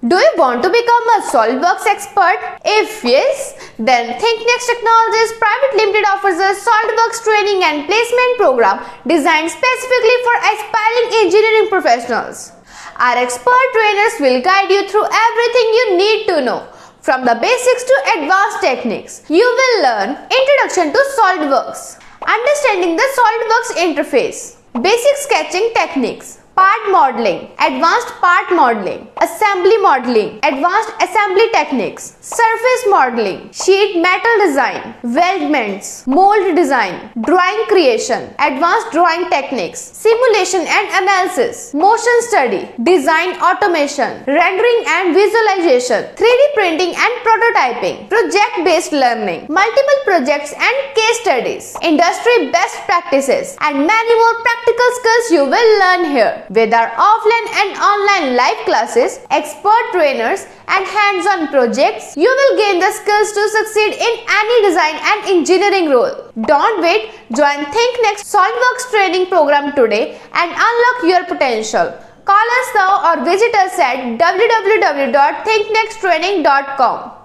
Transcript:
Do you want to become a SolidWorks expert? If yes, then ThinkNEXT Technologies Private Limited offers a SolidWorks training and placement program designed specifically for aspiring engineering professionals. Our expert trainers will guide you through everything you need to know, from the basics to advanced techniques. You will learn Introduction to SolidWorks, understanding the SolidWorks interface, basic sketching techniques, part modeling, advanced part modeling, assembly modeling, advanced assembly techniques, surface modeling, sheet metal design, weldments, mold design, drawing creation, advanced drawing techniques, simulation and analysis, motion study, design automation, rendering and visualization, 3D printing and prototyping, project-based learning, multiple projects and case studies, industry best practices, and many more practical skills you will learn here. With our offline and online live classes, expert trainers, and hands-on projects, you will gain the skills to succeed in any design and engineering role. Don't wait, join ThinkNEXT SolidWorks training program today and unlock your potential. Call us now or visit us at www.thinknexttraining.com.